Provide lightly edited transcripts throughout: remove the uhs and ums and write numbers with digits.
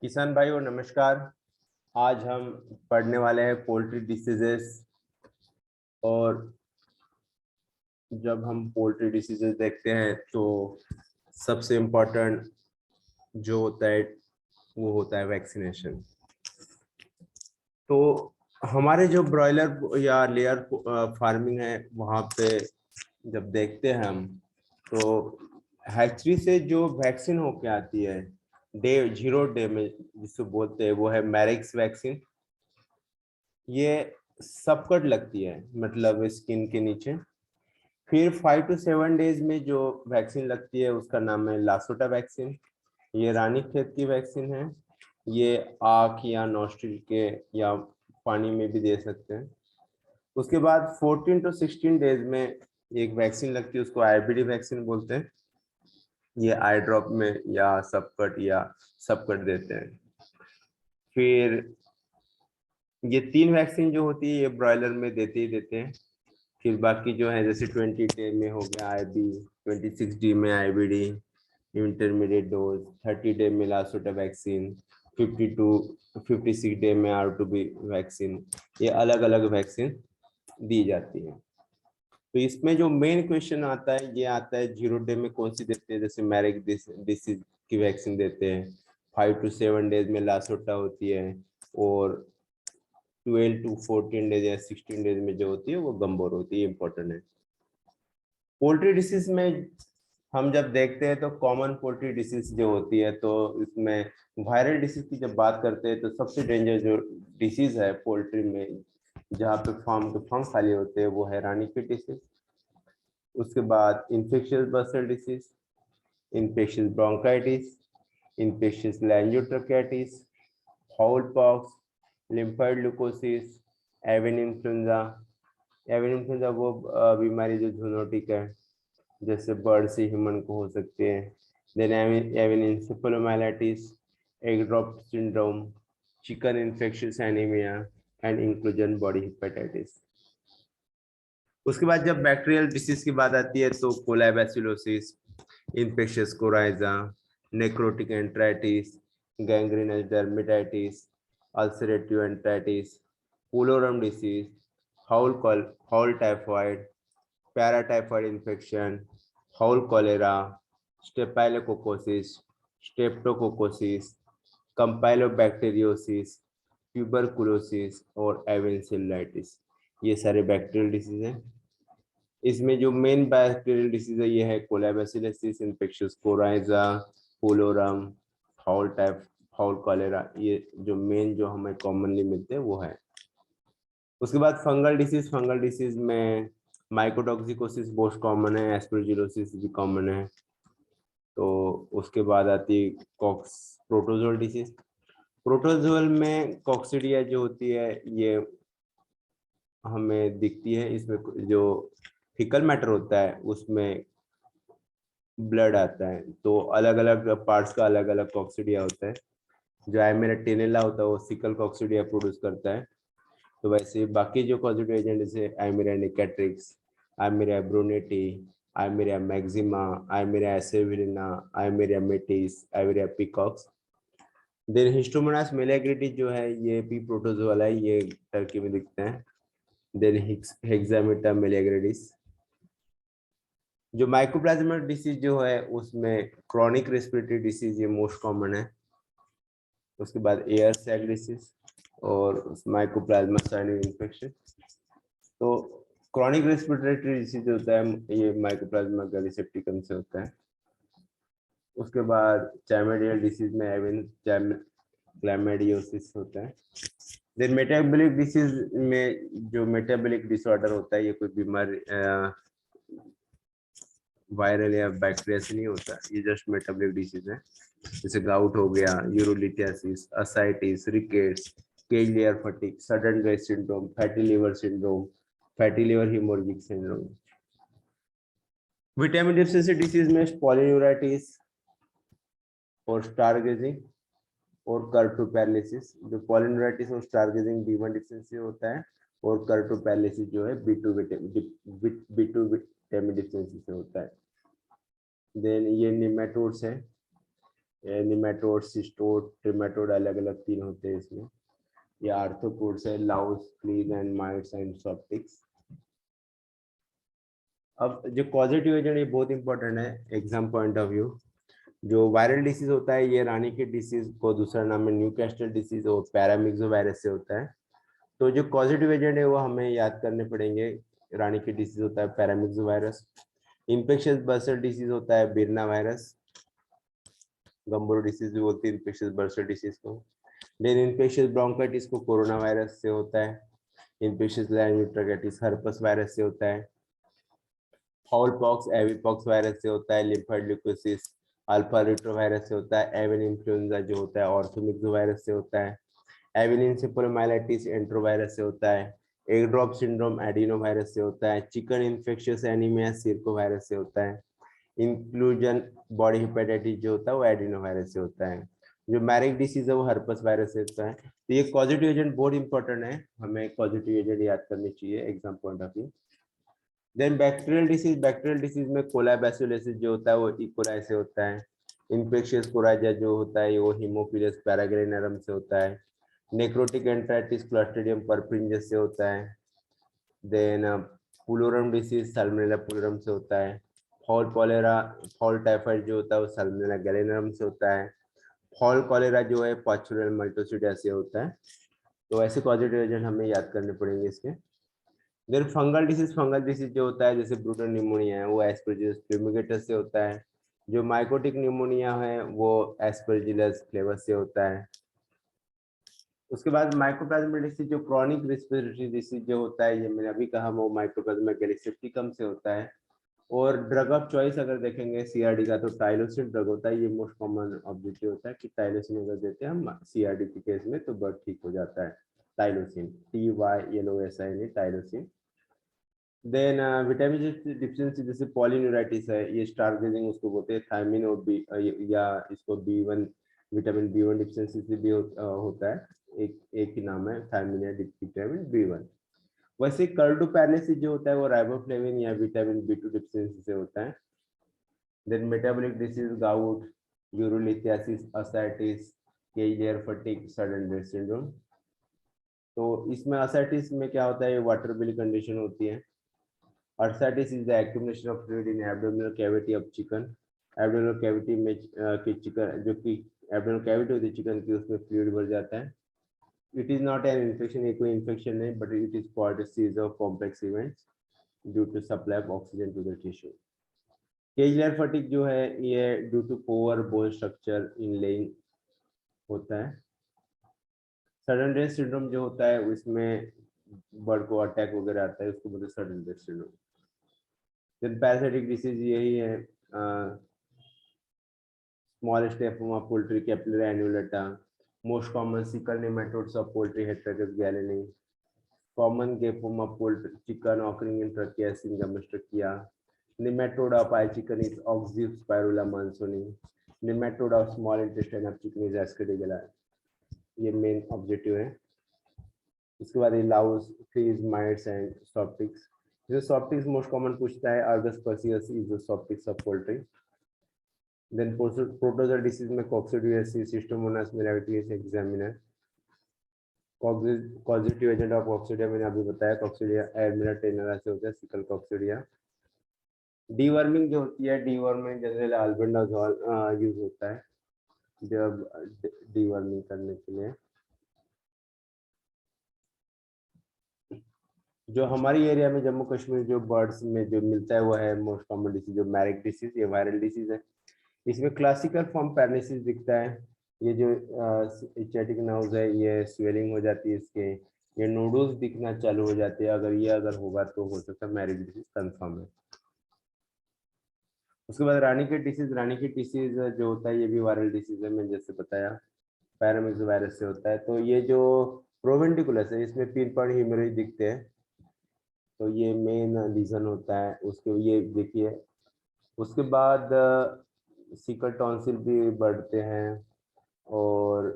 किसान भाइयों नमस्कार। आज हम पढ़ने वाले हैं पोल्ट्री डिसीजेस। और जब हम पोल्ट्री डिसीजेस देखते हैं तो सबसे इम्पोर्टेंट जो होता है वो होता है वैक्सीनेशन। तो हमारे जो ब्रॉयलर या लेयर फार्मिंग है वहाँ पे जब देखते हैं हम तो हैचरी से जो वैक्सीन होके आती है डे 0 डे में जिसको बोलते हैं वो है मैरिक्स वैक्सीन। ये सबकट लगती है मतलब स्किन के नीचे। फिर 5 to 7 डेज में जो वैक्सीन लगती है उसका नाम है लासोटा वैक्सीन। ये रानीखेत की वैक्सीन है। ये आँख या नोस्ट्रिल के या पानी में भी दे सकते हैं। उसके बाद 14 to 16 डेज में एक वैक्सीन लगती है, उसको आईबीडी वैक्सीन बोलते हैं। ये आई ड्रॉप में या सबकट देते हैं। फिर ये 3 वैक्सीन जो होती है ये ब्रॉयलर में देते ही देते हैं। फिर बाकी जो है जैसे 20 डे में हो गया आईबी, 26 डे में आईबीडी इंटरमीडिएट डोज, 30 डे में लासोटा वैक्सीन, 56 डे में R2B वैक्सीन। ये अलग अलग वैक्सीन दी जाती है। तो इसमें जो मेन क्वेश्चन आता है ये आता है 0 डे में कौन सी देते हैं, जैसे मैरिक डिसीज की वैक्सीन देते हैं। 5 to 7 डेज में लासोटा होती है और 12 to 14 डेज या 16 डेज में जो होती है वो गंभोर होती है। इंपॉर्टेंट है। पोल्ट्री डिसीज में हम जब देखते हैं तो कॉमन पोल्ट्री डिसीज जो होती है तो इसमें वायरल डिसीज की जब बात करते हैं तो सबसे डेंजर जो डिसीज है पोल्ट्री में जहाँ पे फार्म टू फार्म खाली होते हैं वो है रानीखेत डिसीज। उसके बाद infectious bursal disease, infectious bronchitis, infectious laryngotracheitis, fowl pox, lymphoid leukosis, avian influenza. Avian influenza वो बीमारी जो जूनोटिक है, जैसे बर्ड से ह्यूमन को हो सकते हैं। Then avian encephalomyelitis, egg drop syndrome, chicken infectious anaemia and inclusion body hepatitis. उसके बाद जब बैक्टीरियल डिसीज की बात आती है तो colibacillosis, infectious coryza, necrotic enteritis, gangrenous dermatitis, ulcerative enteritis, pullorum disease, fowl typhoid, paratyphoid infection, fowl cholera, staphylococcosis, streptococcosis, campylobacteriosis, tuberculosis और encephalitis. ये सारे बैक्टीरियल डिसीज हैं। इसमें जो मेन बैक्टीरियल डिसीज है ये है colibacillosis, infectious coryza, pullorum, fowl type, fowl cholera. ये जो मेन जो हमें कॉमनली मिलते हैं वो है। उसके बाद फंगल डिसीज में माइकोटॉक्सिकोसिस बहुत कॉमन है, एस्परजिलोसिस भी कॉमन है। तो उसके बाद आती है कॉक्स प्रोटोजोल डिसीज। प्रोटोजोल में कॉक्सिडिया जो होती है ये हमें दिखती है। इसमें जो फिकल मैटर होता है उसमें ब्लड आता है, तो अलग अलग पार्ट्स का अलग अलग कॉक्सिडिया होता है। जो आइमेरा टेनेला होता है वो सिकल कॉक्सिडिया प्रोड्यूस करता है। तो वैसे बाकी जो कॉन्जुगेट एजेंट जैसे आइमेरा निकेट्रिक्स, आइमेरा ब्रोनेटी, आइमेरा मैक्सिमा, आइमेरा एसेविलिना, आइमेरा मेटिस, आइमेरा पिकॉक्स। देन हिस्टोमोनास मेलेग्रिटिस जो है ये भी प्रोटोजोआ है, ये टर्की में दिखते हैं। देन हेक्सामेटा मेलेग्रिटिस। जो माइकोप्लाज्मा डिसीज जो है उसमें क्रॉनिक रेस्पिरेटरी डिसीज ये मोस्ट कॉमन है। उसके बाद एयर सैक डिसीज और माइकोप्लाज्मा साइनस इन्फेक्शन। तो क्रॉनिक रेस्पिरेटरी डिसीज होता है ये माइकोप्लाज्मा का रिसेप्टिकम से होता है। उसके बाद चैमेडियल डिसीज में एविन क्लैमिडियोसिस होता है। देन मेटाबॉलिक डिसीज में जो मेटाबॉलिक डिसऑर्डर होता है ये कोई बीमारी वायरल या बैक्टीरिया से नहीं होता, ये जस्ट मेटाबॉलिक डिसीज है। जैसे गाउट हो गया, urolithiasis, ascites, rickets, cage layer fatigue, sudden death syndrome, fatty liver syndrome, fatty liver haemorrhagic syndrome. Vitamin deficiency disease में पॉलीन्यूराइटिस और स्टारगेजिंग और कर्व पैरालिसिस। जो पॉलीन्यूराइटिस और स्टारगेजिंग B1 डिफिशिएंसी होता है और कर्व पैरालिसिस जो है B2 विटामिन डिफिशिएंसी से होता है। देन ये निमेटोड्स है। निमेटोड, सिस्टोड, ट्रिमेटोड, अलग अलग 3 होते हैं इसमें। ये आर्थ्रोपोड्स है, louse, fleas and mites and soft ticks. अब जो कॉजेटिव एजेंट ये बहुत इंपॉर्टेंट है एग्जाम पॉइंट ऑफ व्यू। जो वायरल डिसीज होता है ये रानी की डिसीज को दूसरा नाम है न्यूकास्टल डिसीज और पैरामिक्सो वायरस से होता है। तो जो पॉजिटिव एजेंट है वो हमें याद करने पड़ेंगे। रानी की डिसीज होता है paramyxo virus. Infectious bursal disease होता है बिरना वायरस, गंबोरो डिसीज भी बोलते हैं इन्फेक्शियस बर्सल डिसीज को। देन इन्फेक्शियस ब्रोंकाइटिस को कोरोना वायरस से होता है। इन्फेक्शियस लाइन्यूट्राइटिस हर्पस वायरस से होता है। फाउल पॉक्स एविपॉक्स वायरस से होता है। लिम्फोइड अल्फा रेट्रोवायरस से होता है। एवियन इन्फ्लुएंजा जो होता है ऑर्थोमिक्सो वायरस से होता है। एवियन एंसेफेलोमाइलिटिस एंट्रोवायरस से होता है। एग ड्रॉप सिंड्रोम एडिनोवायरस से होता है। चिकन इन्फेक्शियस एनीमिया सिरकोवायरस से होता है। इंक्लूजन बॉडी हेपेटाइटिस जो होता है वो एडिनोवायरस से होता है। जो मैरिक डिसीज है वो हर्पस वायरस से होता है। तो ये पॉजिटिव एजेंट बहुत इंपॉर्टेंट है, हमें पॉजिटिव एजेंट याद करनी चाहिए exam point of view. Then bacterial disease में कोलाबैसिलोसिस जो होता है वो इकोलाई से होता है। इन्फेक्शियस कोराइजा जो होता है वो हीमोफिलस पैराग्रेनरम से होता है। नेक्रोटिक एंट्राइटिस क्लस्ट्रिडियम परफ्रिंजस से होता है। देन पुलोरम डिसीज साल्मोनेला पुलोरम से होता है। फॉल टाइफाइड जो होता है वो साल्मोनेला गैलेनरम से होता है। फॉल कॉलेरा जो है पाचुरल मल्टोसिडिया से होता है। तो ऐसे पॉजिटिव एजेंट हमें याद करने पड़ेंगे इसके। देन फंगल डिसीज जो होता है जैसे ब्रूटल निमोनिया है वो एस्परजिलस फ्यूमिगेटस से होता है। जो माइकोटिक निमोनिया है वो एस्परजिलस फ्लेवस से होता है। उसके बाद माइकोप्लाज्मा डिसीज जो क्रॉनिक रेस्पिरेटरी डिसीज जो होता है ये मैंने अभी कहा वो माइकोप्लाज्मा गैलेक्सिप्टिकम से होता है। और ड्रग ऑफ चॉइस अगर देखेंगे सीआरडी का तो टाइलोसिन ड्रग होता है। ये मोस्ट कॉमन ऑब्जेक्टिव होता है कि टाइलोसिन अगर देते हैं हम सीआरडी के केस में तो बर्ड ठीक हो जाता है। Tylosin TYLOSIN tylosin. Then vitamin deficiency जैसे पॉलीन्यूराइटिस है ये स्टारगेजिंग उसको बोलते हैं। थायमिन और बी या इसको B1 विटामिन B1 डिफिशियंसी से भी होता है। एक ही नाम है थायमिन या विटामिन B1। वैसे कर्डू पैरालिसिस जो होता है वो राइबोफ्लेविन या विटामिन B2 डिफिशियंसी से होता है। Then metabolic disease gout, urolithiasis, ascites, cage layer fatigue, sudden death syndrome. तो इसमें असैटिस में क्या होता है वाटर बिल कंडीशन होती है। Ursitis is the accumulation of fluid in abdominal cavity of chicken. Abdominal cavity में की चिकन जो कि abdominal cavity होती है चिकन की उसमें फ्लूइड भर जाता है। It is not an infection, ये कोई इन्फेक्शन नहीं, but it is called a series of complex events due to supply of oxygen to the tissue. Cagelar fatigue जो है ये due to poor bone structure in laying होता है। Sudden death syndrome जो होता है उसमें बर्ड को अटैक वगैरह आता है उसको बोलते हैं sudden death syndrome. Then parasitic disease यही है स्मॉल स्टेपमा poultry capillaria annulata. Most common cecal nematodes of poultry heterakis gallinae. Common gapeworm poultry chicken occurring in trachea syngamus trachea. Nematode of eye chicken is oxyspirura mansoni. Nematode of small intestine of chicken is ascaridia galli. ये main objective है। इसके बाद ये louse, fleas, mites and soft ticks. जो soft ticks most common पूछता है argas Perseus is the soft ticks of poultry. Then protozoa disease में coccidiosis, histomonas meleagridis एग्जामिनर। कॉजेटिव एजेंट ऑफ कॉक्सिडिया मैंने अभी बताया कॉक्सिडिया एरमिना टेनरा से होता है सिकल कॉक्सिडिया। डीवर्मिंग जो होती है डीवर्मिंग जनरल अल्बेंडाजोल यूज होता है जब डीवर्मिंग करने के लिए। जो हमारी एरिया में जम्मू कश्मीर जो बर्ड्स में जो मिलता है वो है मोस्ट कॉमन डिसीज जो मैरिक डिसीज, ये वायरल डिसीज है। इसमें क्लासिकल फॉर्म पैरालिसिस दिखता है। ये जो स्टैटिक नर्व्स है ये स्वेलिंग हो जाती है इसके, ये नोडल्स दिखना चालू हो जाते हैं। अगर ये होगा तो हो सकता है मैरिक डिसीज कंफर्म है। उसके बाद रानी की डिसीज जो होता है ये भी वायरल डिसीज है, मैंने जैसे बताया पैरामिक्स वायरस से होता है। तो ये जो प्रोवेंटिकुलस है इसमें पिन हीमोरेज दिखते हैं, तो ये मेन रीजन होता है उसके, ये देखिए। उसके बाद सिकल टॉन्सिल भी बढ़ते हैं और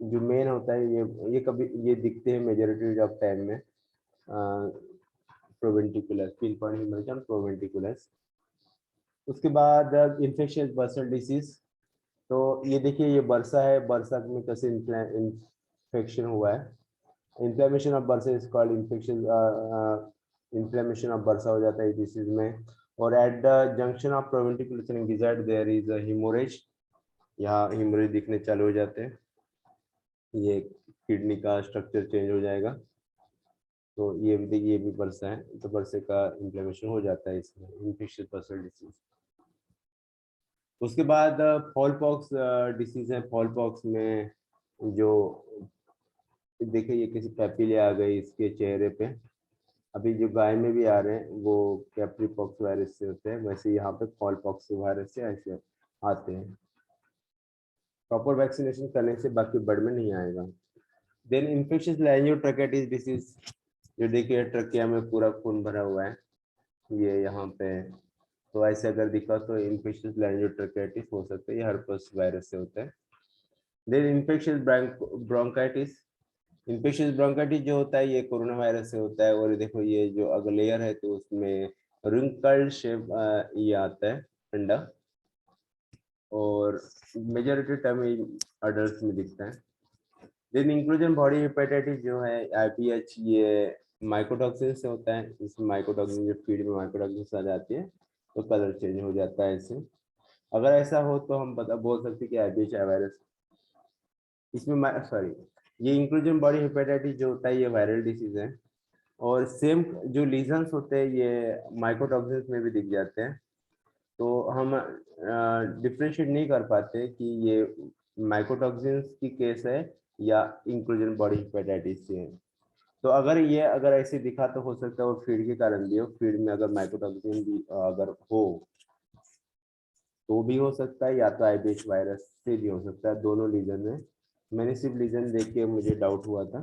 जो मेन होता है ये कभी ये दिखते हैं मेजॉरिटी ऑफ टाइम में प्रोवेंटिकुलस, पिन पॉइंट हीमोरेज ऑन प्रोवेंटिकुलस। उसके बाद इन्फेक्शियस बर्सल डिसीज, तो ये देखिए ये बर्सा है, बर्सा में कैसे इन्फेक्शन हुआ है, inflammation of bursa is called infection, inflammation of bursa हो जाता है डिसीज में। और at the junction of proventriculus and gizzard there is a hemorrhage, यहाँ हेमोरेज दिखने चालू हो जाते हैं, ये किडनी का स्ट्रक्चर चेंज हो जाएगा। तो ये भी देखिए, ये भी बर्सा है, तो बर्से का इन्फ्लेमेशन हो जाता है इसमें, इन्फेक्शियस बर्सल डिसीज। उसके बाद फॉल पॉक्स डिसीज है। फॉल पॉक्स में जो देखिए ये किसी पैपिले आ गई इसके चेहरे पे, अभी जो गाय में भी आ रहे हैं वो कैप्री पॉक्स वायरस से होते हैं, वैसे यहाँ पे फॉल पॉक्स वायरस से ऐसे आते हैं। प्रॉपर वैक्सीनेशन करने से बाकी बर्ड में नहीं आएगा। देन इन्फेक्शियस लाइंजियोट्रैकेटिस डिसीज, जो देखिए ट्रकिया में पूरा खून भरा हुआ है, ये यहाँ पे, तो ऐसे अगर दिखा तो इन्फेक्शियस लाइंजियोट्रैकेटिस हो सकता है, ये हर्पस वायरस से होता है। Then infectious bronchitis, infectious bronchitis जो होता है ये कोरोना वायरस से होता है। और देखो ये जो अगर लेयर है तो उसमें रिंकल्ड शेप ये आता है अंडा, और मेजॉरिटी टाइम अडल्ट में दिखता है। देन इंक्लूजन बॉडी हेपेटाइटिस जो है IPH, ये माइकोटॉक्सिन से होता है, इसमें माइकोटॉक्सिन जो फीड में माइकोटॉक्सिन आ जाती है तो कलर चेंज हो जाता है इससे। अगर ऐसा हो तो हम बोल सकते हैं कि IPH वायरस। इसमें सॉरी, ये इंक्लूजन बॉडी हेपेटाइटिस जो होता है ये वायरल डिसीज है, और सेम जो लीजन्स होते हैं ये माइकोटॉक्सिन में भी दिख जाते हैं। तो हम डिफ्रेंशिएट नहीं कर पाते कि ये माइकोटॉक्सिन की केस है या इंक्लूजन बॉडी हेपेटाइटिस से है। तो अगर ऐसे दिखा तो हो सकता है वो फीड के कारण भी हो, फीड में अगर माइकोटॉक्सिन भी अगर हो तो भी हो सकता है, या तो IPH वायरस से भी हो सकता है, दोनों लीजन में। मैंने सिर्फ लीजन देख के मुझे डाउट हुआ था,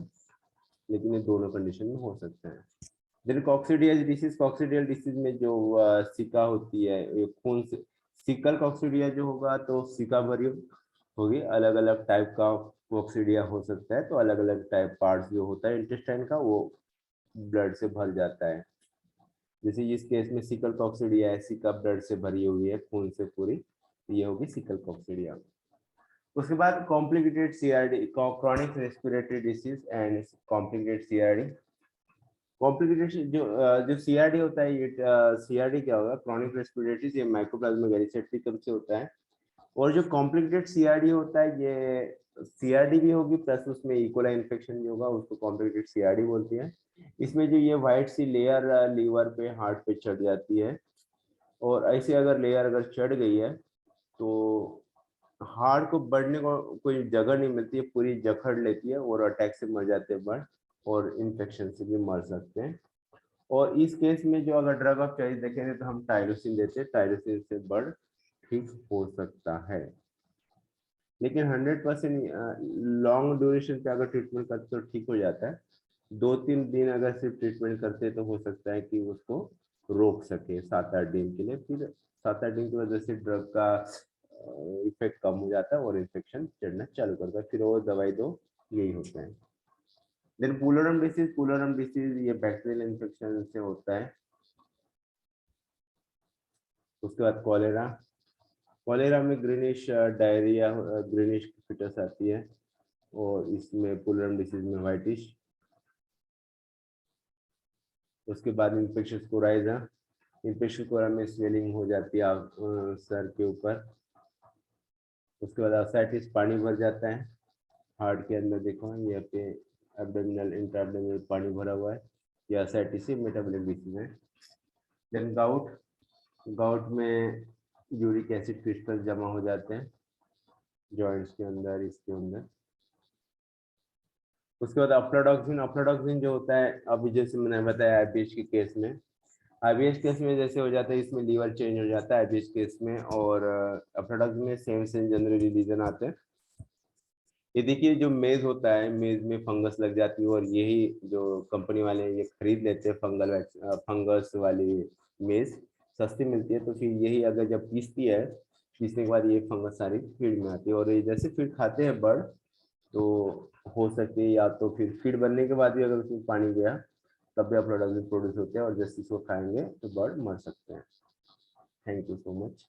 लेकिन ये दोनों कंडीशन में हो सकता है। देन कॉक्सीडियल डिसीज, कॉक्सीडियल डिसीज में जो सिका होती है ये खून से, सिकल कॉक्सीडिया जो होगा तो सिका भरी होगी, अलग अलग टाइप का कॉक्सीडिया हो सकता है, तो अलग अलग टाइप पार्ट्स जो होता है इंटेस्टाइन का वो ब्लड से भर जाता है। जैसे इस केस में सिकल कॉक्सीडिया है, सिका ब्लड से भरी हुई है खून से पूरी, ये होगी सिकल कॉक्सीडिया। उसके बाद complicated CRD, chronic respiratory disease and complicated CRD। Complicated जो CRD होता है, ये CRD क्या होगा, क्रॉनिक रेस्पिरेटरी, ये माइकोप्लाज्मा गैरीसेप्टिकम से होता है। और जो कॉम्प्लिकेटेड CRD होता है ये CRD भी होगी प्लस उसमें इकोलाई इन्फेक्शन जो होगा उसको कॉम्प्लिकेटेड CRD बोलती है। इसमें जो ये व्हाइट सी लेयर लीवर पे हार्ट पे चढ़ जाती है, और ऐसे अगर लेयर अगर चढ़ गई है तो हार्ट को बढ़ने को कोई जगह नहीं मिलती है, पूरी जकड़ लेती है और अटैक से मर जाते हैं बर्ड, और इन्फेक्शन से भी मर सकते हैं। और इस केस में जो अगर ड्रग ऑफ चॉइस देखेंगे तो हम टायरोसिन देते हैं, टायरोसिन से बर्ड ठीक हो सकता है। लेकिन 100% लॉन्ग ड्यूरेशन पे अगर ट्रीटमेंट करते तो ठीक हो जाता है। 2-3 दिन अगर सिर्फ ट्रीटमेंट करते तो हो सकता है कि उसको रोक सके 7-8 दिन के लिए, फिर 7-8 दिन की वजह से ड्रग का इफेक्ट कम हो जाता है और इन्फेक्शन चढ़ना चालू करता है, फिर वो दवाई दो, यही होता है। देन पुलोरम डिसीज, पुलोरम डिसीज ये बैक्टीरियल इन्फेक्शन से होता है। उसके बाद कॉलेरा, कॉलेरा में ग्रीनिश डायरिया, ग्रीनिश फिटस आती है, और इसमें पुलोरम डिसीज में व्हाइटिश। उसके बाद इन्फेक्शियस कोराइजा, इन्फेक्शियस कोरा में स्वेलिंग हो जाती है सर के ऊपर। उसके बाद असाइटिस, पानी भर जाता है हार्ट के अंदर, देखो यहाँ पे एब्डोमिनल इंट्रा एब्डोमिनल पानी भरा हुआ है, यह असाइटिस मेटाबॉलिक डिसीज है। देन गाउट, गाउट में यूरिक एसिड क्रिस्टल जमा हो जाते हैं जॉइंट्स के अंदर, इसके अंदर। उसके बाद अफ्लाटॉक्सिन, अफ्लाटॉक्सिन जो होता है अभी जैसे मैंने बताया IPH के केस में, IPH केस में जैसे हो जाता है इसमें लीवर चेंज हो जाता है IPH केस में, और अफ्लाटॉक्सिन में सेम सेम जनरली रीजन आते हैं। ये देखिए जो मेज होता है, मेज में फंगस लग जाती है, और यही जो कंपनी वाले हैं ये खरीद लेते हैं फंगस वाली मेज, सस्ती मिलती है, तो फिर यही अगर जब पीसती है, पीसने के बाद ये फंगस सारी फीड में आती है, और ये जैसे फीड खाते हैं बर्ड तो हो सकती है, या तो फिर फीड बनने के बाद भी अगर उसमें पानी गया तब भी प्रोड्यूस होते हैं, और जैसे इसको खाएंगे तो बर्ड मर सकते हैं। Thank you so much.